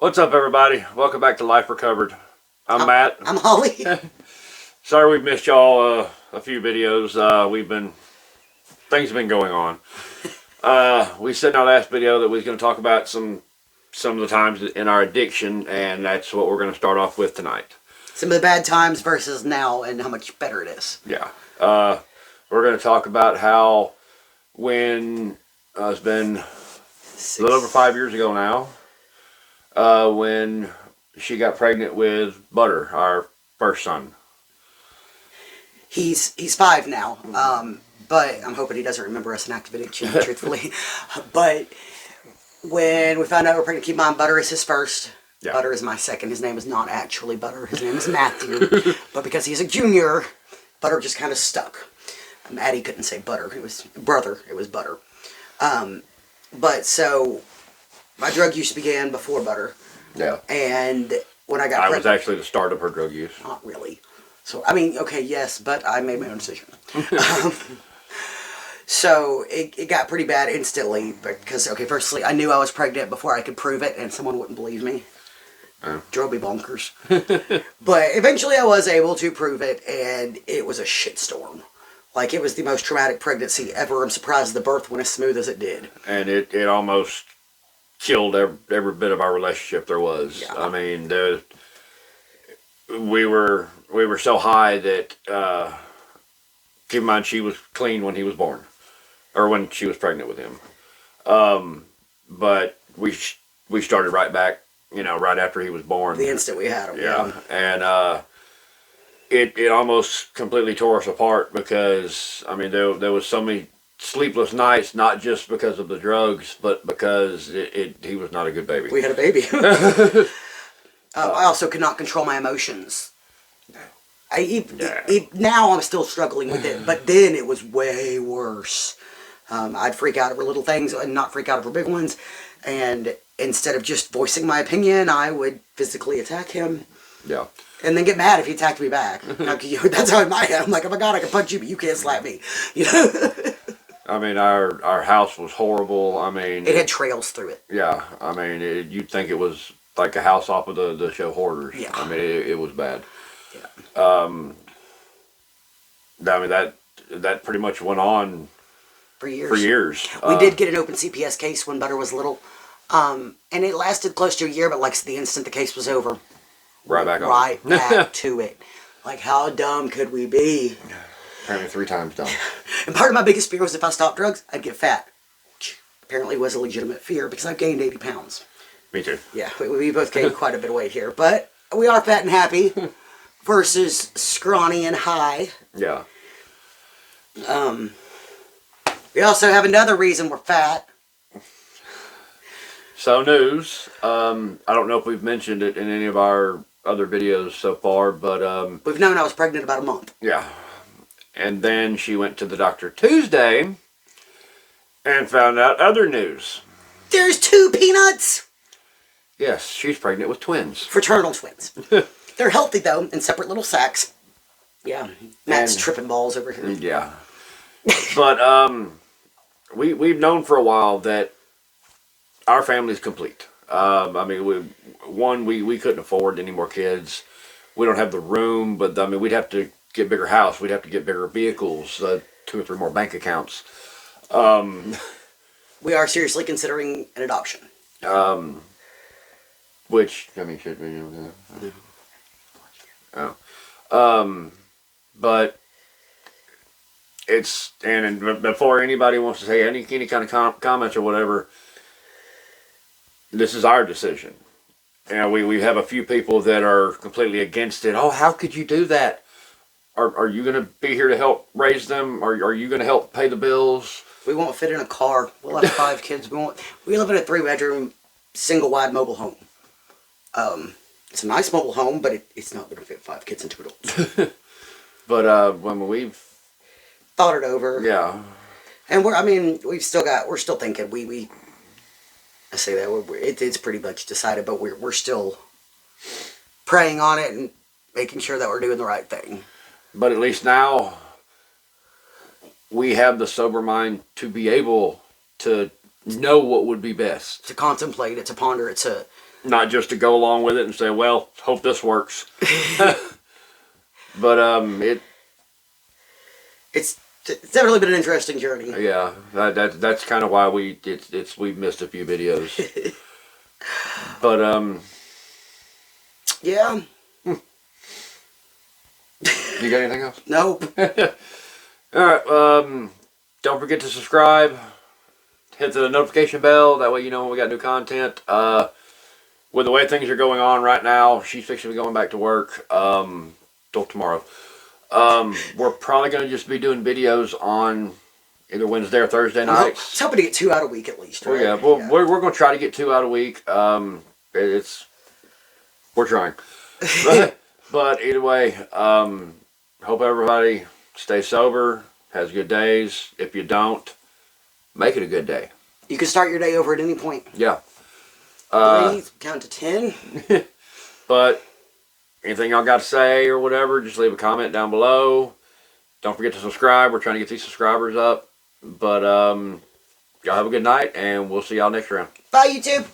What's up, everybody? Welcome back to Life Recovered. I'm Matt. I'm Holly. Sorry we've missed y'all a few videos. Things have been going on. We said in our last video that we was going to talk about some of the times in our addiction, and that's what we're going to start off with tonight. Some of the bad times versus now and how much better it is. Yeah. We're going to talk about how when it's been a little over 5 years ago now, when she got pregnant with Butter, our first son. He's 5 now, but I'm hoping he doesn't remember us in active addiction, truthfully. But when we found out we were pregnant, keep in mind, Butter is his first. Yeah. Butter is my second. His name is not actually Butter. His name is Matthew. But because he's a junior, Butter just kind of stuck. Addie couldn't say Butter. It was brother. It was Butter. But so my drug use began before Butter. Yeah. And when I got pregnant, was actually the start of her drug use. Not really. So, I mean, okay, yes, but I made my own decision. So it got pretty bad instantly because, okay, firstly, I knew I was pregnant before I could prove it, and someone wouldn't believe me. Drove me bonkers. But eventually I was able to prove it, and it was a shitstorm. Like, it was the most traumatic pregnancy ever. I'm surprised the birth went as smooth as it did. And it almost killed every bit of our relationship there was. Yeah. I mean, we were so high that, keep in mind, she was clean when he was born. Or when she was pregnant with him. But we started right back, right after he was born. The instant we had him. Yeah. And it almost completely tore us apart because, I mean, there was so many sleepless nights, not just because of the drugs, but because he was not a good baby. We had a baby. I also could not control my emotions. Now I'm still struggling with it, but then it was way worse. I'd freak out over little things and not freak out over big ones. And instead of just voicing my opinion, I would physically attack him. Yeah. And then get mad if he attacked me back. That's how in my head, I'm like, oh my God, I can punch you, but you can't slap me. I mean, our house was horrible. I mean, it had trails through it. Yeah. I mean, you'd think it was like a house off of the show Hoarders. Yeah. I mean, it was bad. Yeah. I mean, that pretty much went on for years. We did get an open CPS case when Butter was little. And it lasted close to a year, but like the instant the case was over, right back to it. Like, how dumb could we be? Apparently 3 times dumb. And part of my biggest fear was if I stopped drugs, I'd get fat. Which apparently was a legitimate fear because I've gained 80 pounds. Me too. Yeah, we both gained quite a bit of weight here. But we are fat and happy versus scrawny and high. Yeah. We also have another reason we're fat. So news. I don't know if we've mentioned it in any of our other videos so far, but we've known I was pregnant about a month. Yeah. And then she went to the doctor Tuesday and found out other news. There's 2 peanuts! Yes, she's pregnant with twins. Fraternal twins. They're healthy, though, in separate little sacks. Yeah. Matt's tripping balls over here. Yeah. But we've known for a while that our family's complete. I mean, we couldn't afford any more kids. We don't have the room, but I mean, we'd have to get a bigger house. We'd have to get bigger vehicles, 2 or 3 more bank accounts. We are seriously considering an adoption. Which, I mean, should we? But it's, and before anybody wants to say any kind of comments or whatever, this is our decision. We have a few people that are completely against it. Oh, how could you do that? Are you going to be here to help raise them? Are you going to help pay the bills? We won't fit in a car. We'll have 5 kids. We live in a 3-bedroom, single-wide mobile home. It's a nice mobile home, but it's not going to fit 5 kids and 2 adults. But when we've thought it over, yeah, and we're still thinking. I say that it's pretty much decided, but we're still praying on it and making sure that we're doing the right thing. But at least now we have the sober mind to be able to know what would be best. To contemplate it, to ponder it, to not just to go along with it and say, well, hope this works. But it's definitely been an interesting journey. Yeah, that's kind of why we've missed a few videos. But yeah. You got anything else? Nope. All right. Don't forget to subscribe. Hit the notification bell. That way you know when we got new content. With the way things are going on right now, she's fixing to be going back to work. Till tomorrow. We're probably going to just be doing videos on either Wednesday or Thursday nights. I was hoping to get 2 out a week at least. Right? Yeah. Well, we're going to try to get 2 out a week. We're trying. But either way, hope everybody stays sober, has good days. If you don't, make it a good day. You can start your day over at any point. Yeah. Breathe, count to 10. But anything y'all got to say or whatever, just leave a comment down below. Don't forget to subscribe. We're trying to get these subscribers up. But y'all have a good night, and we'll see y'all next round. Bye, YouTube.